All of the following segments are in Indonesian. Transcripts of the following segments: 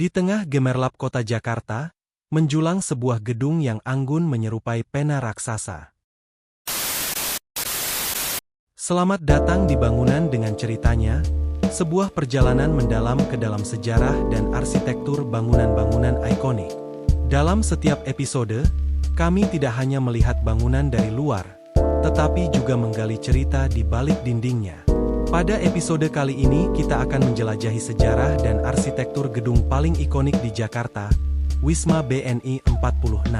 Di tengah gemerlap kota Jakarta, menjulang sebuah gedung yang anggun menyerupai pena raksasa. Selamat datang di bangunan dengan ceritanya, sebuah perjalanan mendalam ke dalam sejarah dan arsitektur bangunan-bangunan ikonik. Dalam setiap episode, kami tidak hanya melihat bangunan dari luar, tetapi juga menggali cerita di balik dindingnya. Pada episode kali ini kita akan menjelajahi sejarah dan arsitektur gedung paling ikonik di Jakarta, Wisma BNI 46.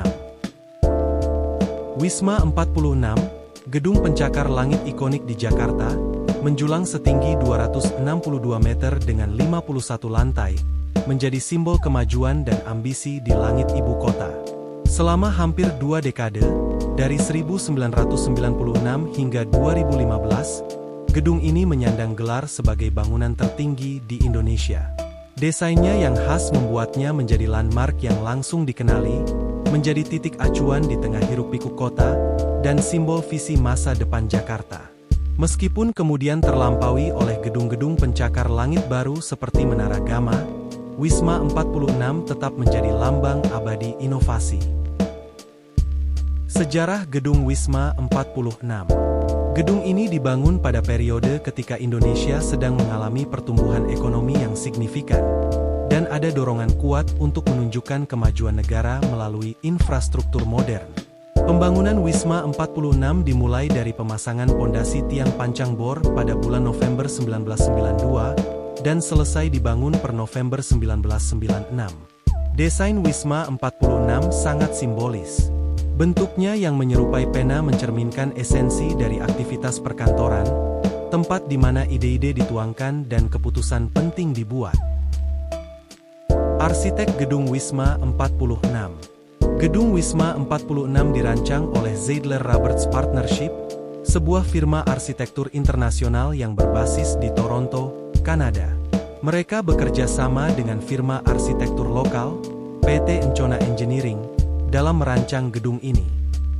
Wisma 46, gedung pencakar langit ikonik di Jakarta, menjulang setinggi 262 meter dengan 51 lantai, menjadi simbol kemajuan dan ambisi di langit ibu kota. Selama hampir 2 dekade, dari 1996 hingga 2015, gedung ini menyandang gelar sebagai bangunan tertinggi di Indonesia. Desainnya yang khas membuatnya menjadi landmark yang langsung dikenali, menjadi titik acuan di tengah hiruk-pikuk kota, dan simbol visi masa depan Jakarta. Meskipun kemudian terlampaui oleh gedung-gedung pencakar langit baru seperti Menara Gama, Wisma 46 tetap menjadi lambang abadi inovasi. Sejarah Gedung Wisma 46. Gedung ini dibangun pada periode ketika Indonesia sedang mengalami pertumbuhan ekonomi yang signifikan, dan ada dorongan kuat untuk menunjukkan kemajuan negara melalui infrastruktur modern. Pembangunan Wisma 46 dimulai dari pemasangan pondasi tiang pancang bor pada bulan November 1992, dan selesai dibangun per November 1996. Desain Wisma 46 sangat simbolis. Bentuknya yang menyerupai pena mencerminkan esensi dari aktivitas perkantoran, tempat di mana ide-ide dituangkan dan keputusan penting dibuat. Arsitek Gedung Wisma 46. Gedung Wisma 46 dirancang oleh Zeidler Roberts Partnership, sebuah firma arsitektur internasional yang berbasis di Toronto, Kanada. Mereka bekerja sama dengan firma arsitektur lokal, PT Encona Engineering, dalam merancang gedung ini.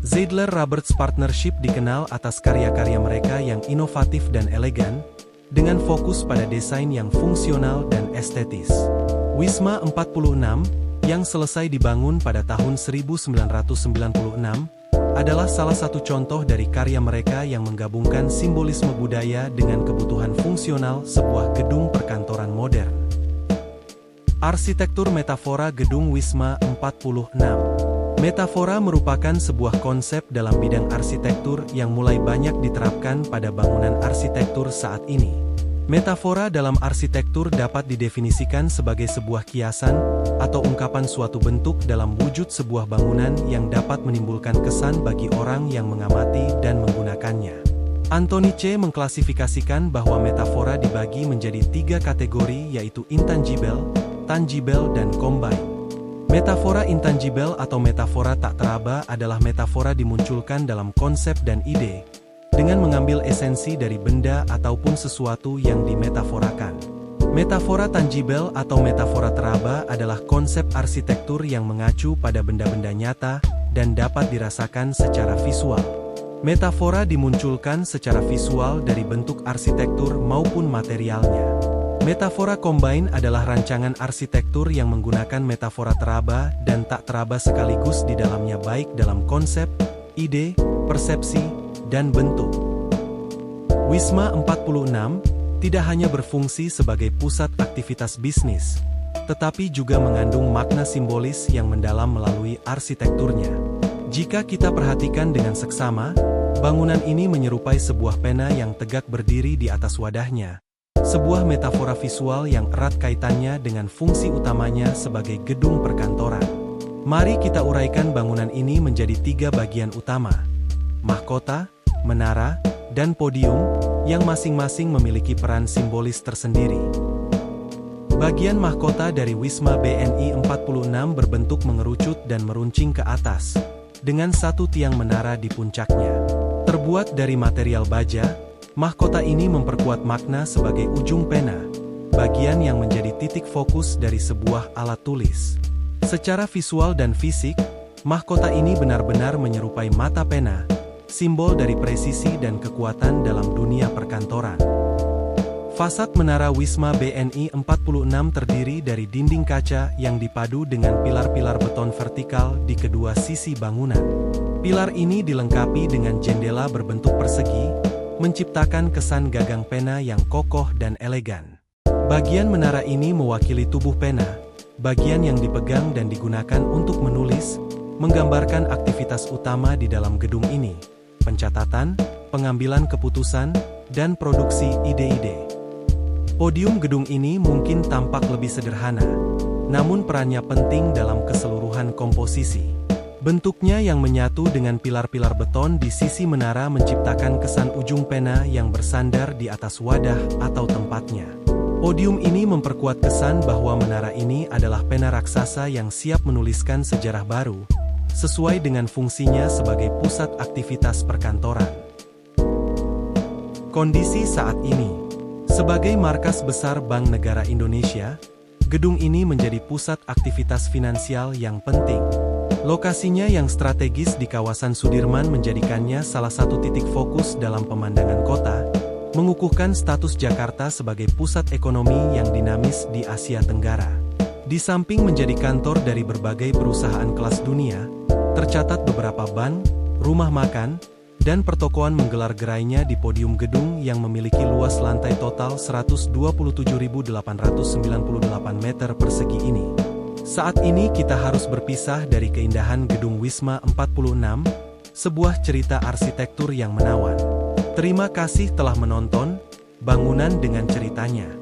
Zeidler Roberts Partnership dikenal atas karya-karya mereka yang inovatif dan elegan, dengan fokus pada desain yang fungsional dan estetis. Wisma 46, yang selesai dibangun pada tahun 1996, adalah salah satu contoh dari karya mereka yang menggabungkan simbolisme budaya dengan kebutuhan fungsional sebuah gedung perkantoran modern. Arsitektur metafora Gedung Wisma 46. Metafora merupakan sebuah konsep dalam bidang arsitektur yang mulai banyak diterapkan pada bangunan arsitektur saat ini. Metafora dalam arsitektur dapat didefinisikan sebagai sebuah kiasan atau ungkapan suatu bentuk dalam wujud sebuah bangunan yang dapat menimbulkan kesan bagi orang yang mengamati dan menggunakannya. Anthony C. mengklasifikasikan bahwa metafora dibagi menjadi 3 kategori, yaitu intangible, tangible, dan combine. Metafora intangible atau metafora tak teraba adalah metafora dimunculkan dalam konsep dan ide, dengan mengambil esensi dari benda ataupun sesuatu yang dimetaforakan. Metafora tangible atau metafora teraba adalah konsep arsitektur yang mengacu pada benda-benda nyata dan dapat dirasakan secara visual. Metafora dimunculkan secara visual dari bentuk arsitektur maupun materialnya. Metafora combine adalah rancangan arsitektur yang menggunakan metafora teraba dan tak teraba sekaligus di dalamnya, baik dalam konsep, ide, persepsi, dan bentuk. Wisma 46 tidak hanya berfungsi sebagai pusat aktivitas bisnis, tetapi juga mengandung makna simbolis yang mendalam melalui arsitekturnya. Jika kita perhatikan dengan seksama, bangunan ini menyerupai sebuah pena yang tegak berdiri di atas wadahnya. Sebuah metafora visual yang erat kaitannya dengan fungsi utamanya sebagai gedung perkantoran. Mari kita uraikan bangunan ini menjadi 3 bagian utama: mahkota, menara, dan podium, yang masing-masing memiliki peran simbolis tersendiri. Bagian mahkota dari Wisma BNI 46 berbentuk mengerucut dan meruncing ke atas, dengan satu tiang menara di puncaknya. Terbuat dari material baja, mahkota ini memperkuat makna sebagai ujung pena, bagian yang menjadi titik fokus dari sebuah alat tulis. Secara visual dan fisik, mahkota ini benar-benar menyerupai mata pena, simbol dari presisi dan kekuatan dalam dunia perkantoran. Fasad Menara Wisma BNI 46 terdiri dari dinding kaca yang dipadu dengan pilar-pilar beton vertikal di kedua sisi bangunan. Pilar ini dilengkapi dengan jendela berbentuk persegi, menciptakan kesan gagang pena yang kokoh dan elegan. Bagian menara ini mewakili tubuh pena, bagian yang dipegang dan digunakan untuk menulis, menggambarkan aktivitas utama di dalam gedung ini, pencatatan, pengambilan keputusan, dan produksi ide-ide. Podium gedung ini mungkin tampak lebih sederhana, namun perannya penting dalam keseluruhan komposisi. Bentuknya yang menyatu dengan pilar-pilar beton di sisi menara menciptakan kesan ujung pena yang bersandar di atas wadah atau tempatnya. Podium ini memperkuat kesan bahwa menara ini adalah pena raksasa yang siap menuliskan sejarah baru, sesuai dengan fungsinya sebagai pusat aktivitas perkantoran. Kondisi saat ini. Sebagai markas besar Bank Negara Indonesia, gedung ini menjadi pusat aktivitas finansial yang penting. Lokasinya yang strategis di kawasan Sudirman menjadikannya salah satu titik fokus dalam pemandangan kota, mengukuhkan status Jakarta sebagai pusat ekonomi yang dinamis di Asia Tenggara. Di samping menjadi kantor dari berbagai perusahaan kelas dunia, tercatat beberapa bank, rumah makan, dan pertokoan menggelar gerainya di podium gedung yang memiliki luas lantai total 127.898 meter persegi ini. Saat ini kita harus berpisah dari keindahan gedung Wisma 46, sebuah cerita arsitektur yang menawan. Terima kasih telah menonton Bangunan dengan Ceritanya.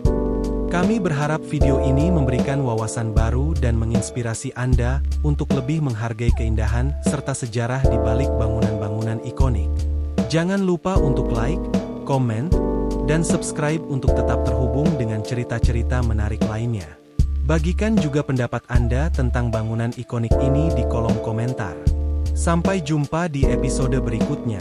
Kami berharap video ini memberikan wawasan baru dan menginspirasi Anda untuk lebih menghargai keindahan serta sejarah di balik bangunan-bangunan ikonik. Jangan lupa untuk like, komen, dan subscribe untuk tetap terhubung dengan cerita-cerita menarik lainnya. Bagikan juga pendapat Anda tentang bangunan ikonik ini di kolom komentar. Sampai jumpa di episode berikutnya.